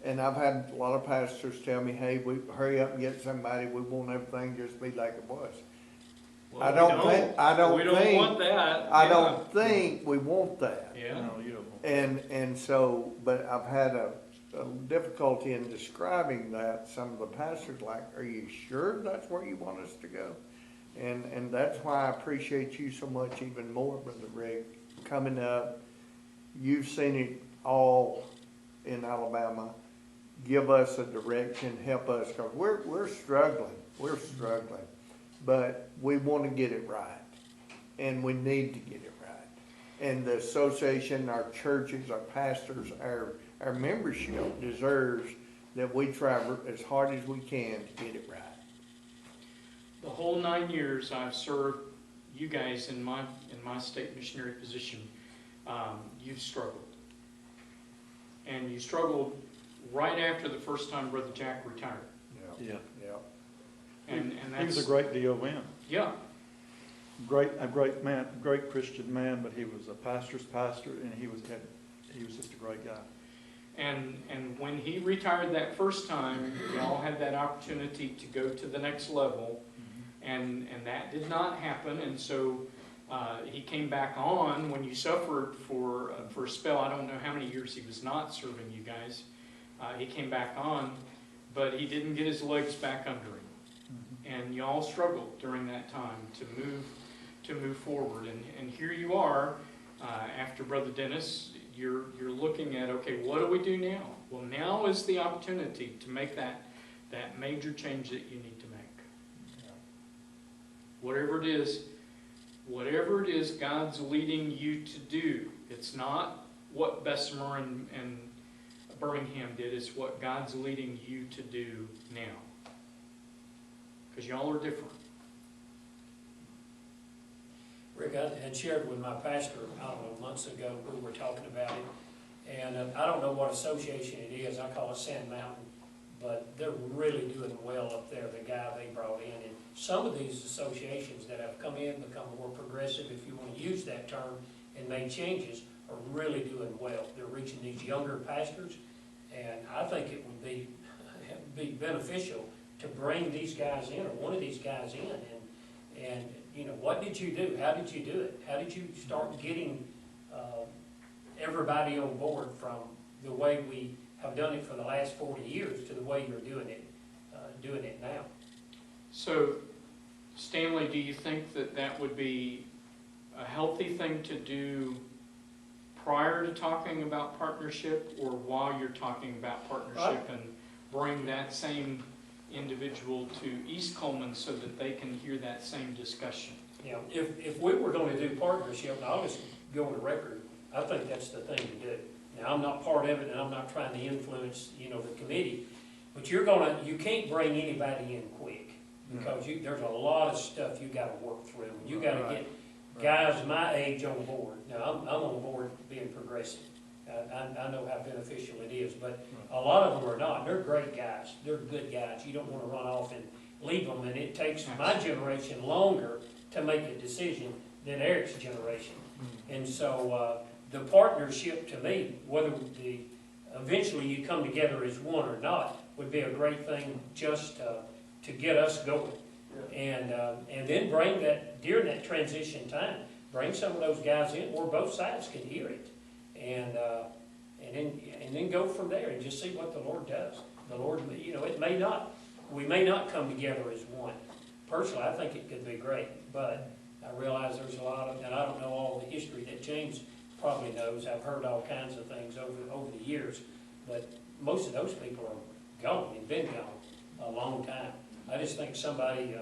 And I've had a lot of pastors tell me, "Hey, we hurry up and get somebody. We want everything just be like it was." Well, I don't want that. I don't think we want that. Yeah. No, you don't. And so, but I've had a difficulty in describing that. Some of the pastors like, are you sure that's where you want us to go? And that's why I appreciate you so much even more, Brother Rick, coming up. You've seen it all in Alabama. Give us a direction, help us, because we're struggling. We're struggling. But we want to get it right, and we need to get it right. And the association, our churches, our pastors, our membership deserves that we try as hard as we can to get it right. The whole 9 years I've served you guys in my state missionary position, you've struggled. And you struggled right after the first time Brother Jack retired. Yeah. And He was that's, a great DOM. yeah. A great man, great Christian man, but he was a pastor's pastor, and he was just a great guy. And when he retired that first time, y'all had that opportunity to go to the next level, and that did not happen. And so he came back on when you suffered for a spell. I don't know how many years he was not serving you guys. He came back on, but he didn't get his legs back under him. And y'all struggled during that time to move forward. And here you are, after Brother Dennis, you're looking at, okay, what do we do now? Well, now is the opportunity to make that major change that you need to make. Whatever it is God's leading you to do. It's not what Bessemer and Birmingham did, it's what God's leading you to do now. Because y'all are different. Rick, I had shared with my pastor, I don't know, months ago, we were talking about it, and I don't know what association it is, I call it Sand Mountain, but they're really doing well up there, the guy they brought in. And some of these associations that have come in, become more progressive, if you want to use that term, and made changes, are really doing well. They're reaching these younger pastors, and I think it would be beneficial to bring these guys in, or one of these guys in, and you know, what did you do? How did you do it? How did you start getting everybody on board from the way we have done it for the last 40 years to the way you're doing it now? So, Stanley, do you think that would be a healthy thing to do prior to talking about partnership, or while you're talking about partnership, and bring that same individual to East Coleman so that they can hear that same discussion? You know, if we were going to do partnership, and I'll just go on the record, I think that's the thing to do. Now, I'm not part of it, and I'm not trying to influence, you know, the committee, But you can't bring anybody in quick, because there's a lot of stuff you gotta work through. You gotta get guys my age on board. Now, I'm on board being progressive. I know how beneficial it is, but a lot of them are not. They're great guys. They're good guys. You don't wanna run off and leave them, and it takes my generation longer to make a decision than Eric's generation. And so, the partnership to me, whether eventually you come together as one or not, would be a great thing just to get us going. And then bring that, during that transition time, bring some of those guys in where both sides can hear it. And then go from there and just see what the Lord does. The Lord, we may not come together as one. Personally, I think it could be great, but I realize there's a lot of, and I don't know all the history that James probably knows. I've heard all kinds of things over the years, but most of those people are gone and been gone a long time. I just think somebody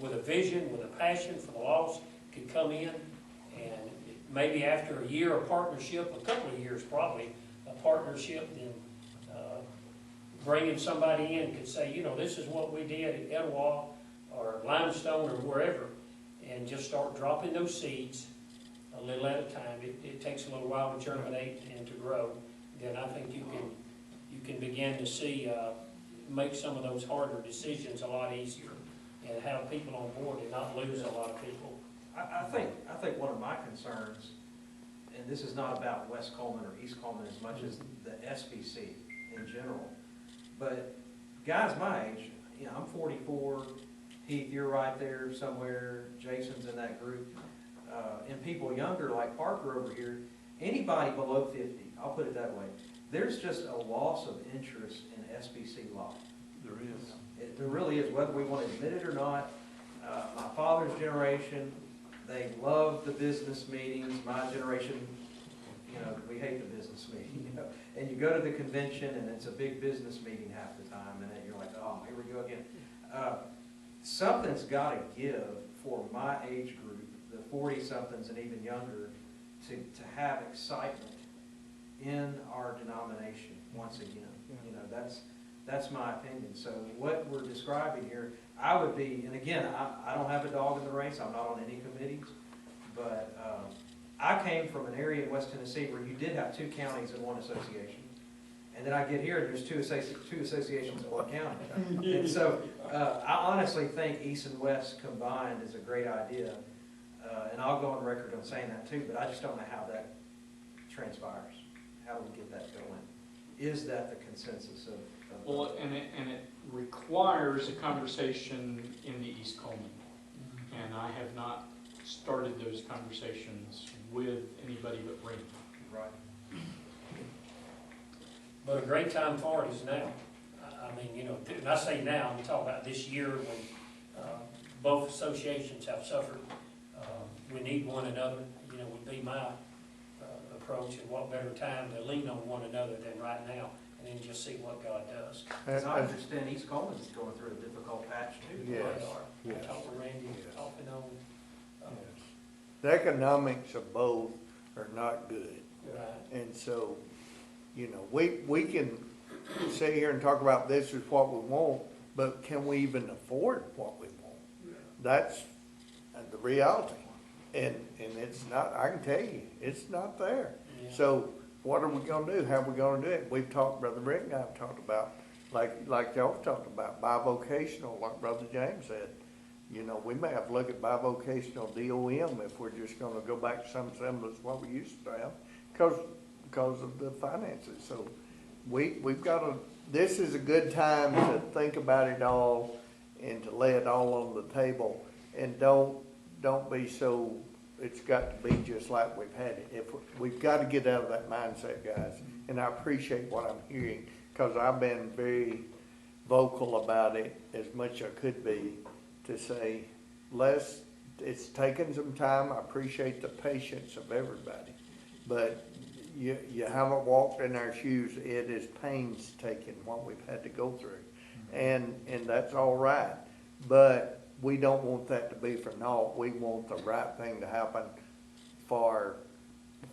with a vision, with a passion for the lost could come in, and maybe after a year of partnership, a couple of years probably, a partnership, then bringing somebody in could say, this is what we did at Etowah or Limestone or wherever, and just start dropping those seeds a little at a time. It takes a little while to germinate and to grow. Then I think you can begin to see, make some of those harder decisions a lot easier, and have people on board and not lose a lot of people. I think one of my concerns, and this is not about West Coleman or East Coleman as much as the SBC in general, but guys my age, I'm 44, Heath, you're right there somewhere, Jason's in that group, and people younger like Parker over here, anybody below 50, I'll put it that way, there's just a loss of interest in SBC life. There is. There really is, whether we want to admit it or not. My father's generation, they love the business meetings. My generation, we hate the business meeting. And you go to the convention and it's a big business meeting half the time, and then you're like, oh, here we go again. Something's got to give for my age group, the 40-somethings and even younger, to have excitement in our denomination once again. That's my opinion. So what we're describing here, I would be, and again, I don't have a dog in the race. I'm not on any committees, but I came from an area in West Tennessee where you did have 2 counties in one association. And then I get here and there's two associations in one county. And so I honestly think East and West combined is a great idea. And I'll go on record on saying that too, but I just don't know how that transpires. How do we get that going? Is that the consensus of? Well, and it requires a conversation in the East Coleman. And I have not started those conversations with anybody but Brent. Right. But a great time for it is now. I mean, and I say now, I'm talking about this year when both associations have suffered. We need one another, would be my approach, and what better time to lean on one another than right now, and then just see what God does. As I understand, East Coleman is going through a difficult patch too. Yes. They are. I talked with Randy off and on. The economics of both are not good. Right. And so, we can sit here and talk about this is what we want, but can we even afford what we want? That's the reality. And it's not, I can tell you, it's not there. Yeah. So what are we gonna do? How are we gonna do it? We've talked, Brother Rick and I have talked about, like y'all talked about, bivocational, like Brother James said. We may have to look at bivocational DOM if we're just gonna go back to some semblance of what we used to have, because of the finances. So we've gotta, this is a good time to think about it all and to lay it all on the table, and don't be so, it's got to be just like we've had it. We've got to get out of that mindset, guys. And I appreciate what I'm hearing, because I've been very vocal about it as much as I could be, to say, it's taken some time. I appreciate the patience of everybody. But you haven't walked in our shoes. It is painstaking what we've had to go through. And that's all right. But we don't want that to be for naught. We want the right thing to happen for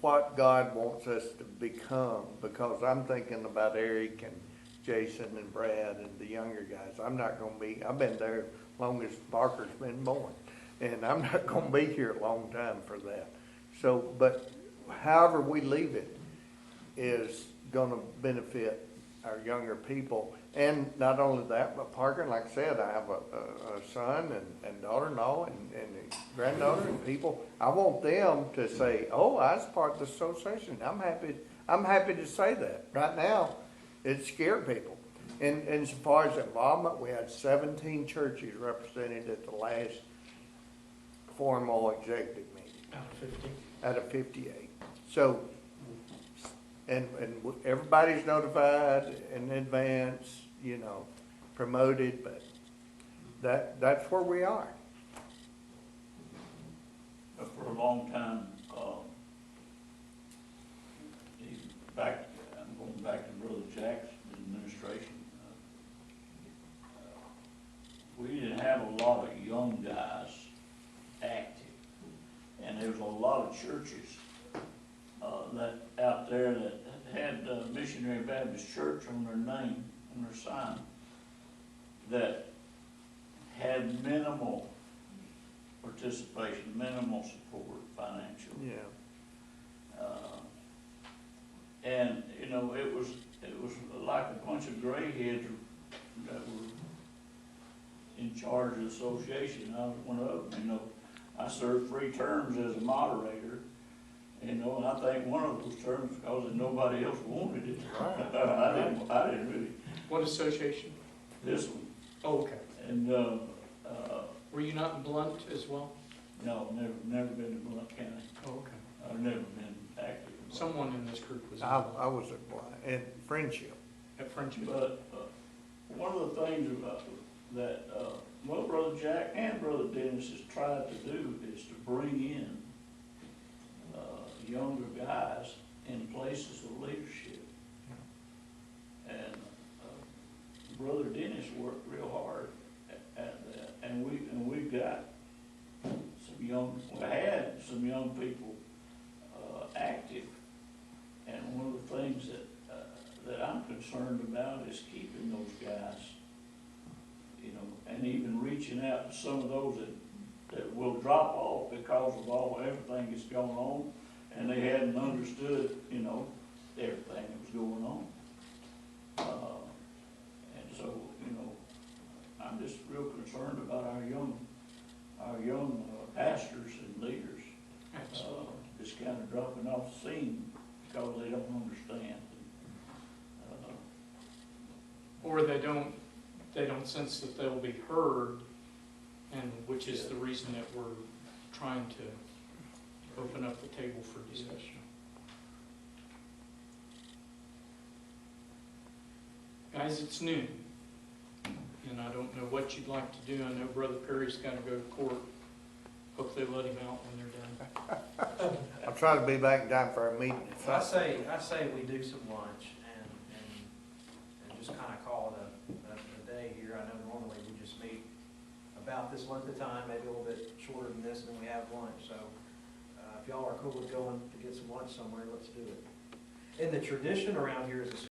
what God wants us to become, because I'm thinking about Eric and Jason and Brad and the younger guys. I'm not gonna be, I've been there as long as Barker's been born, and I'm not gonna be here a long time for that. So, but however we leave it is gonna benefit our younger people. And not only that, but Parker, like I said, I have a son and daughter-in-law and granddaughter and people. I want them to say, oh, I was part of the association. I'm happy to say that. Right now, it scared people. And as far as involvement, we had 17 churches represented at the last formal executive meeting. Out of 50. Out of 58. So, and everybody's notified in advance, you know, promoted, but that's where we are. But for a long time, I'm going back to Brother Jack's administration. We didn't have a lot of young guys active, and there was a lot of churches that out there that had Missionary Baptist Church on their name, on their sign, that had minimal participation, minimal support, financial. Yeah. And, you know, it was like a bunch of gray heads that were in charge of the association. I was one of them, you know. I served 3 terms as a moderator, you know, and I think one of those terms because nobody else wanted it. I didn't really. What association? This one. Oh, okay. And, Were you not in Blunt as well? no, never been to Blount County. Oh, okay. I've never been active. in Blount. Someone in this group was in I Blount. was in Friendship. At Friendship. But, one of the things about that, well, Brother Jack and Brother Dennis has tried to do is to bring in, younger guys in places of leadership. And, Brother Dennis worked real hard at that, and we've got we had some young people, active. And one of the things that I'm concerned about is keeping those guys, you know, and even reaching out to some of those that will drop off because of everything that's going on, and they hadn't understood, you know, everything that was going on. And so, you know, I'm just real concerned about our young pastors and leaders, Absolutely. just kind of dropping off the scene because they don't understand. Or they don't sense that they'll be heard, and which is the reason that we're trying to open up the table for discussion. Guys, it's noon, and I don't know what you'd like to do. I know Brother Perry's got to go to court. Hope they let him out when they're done. I'll try to be back in time for our meeting. I say we do some lunch and just kind of call it a day here. I know normally we just meet about this length of time, maybe a little bit shorter than this, and then we have lunch. So if y'all are cool with going to get some lunch somewhere, let's do it. And the tradition around here is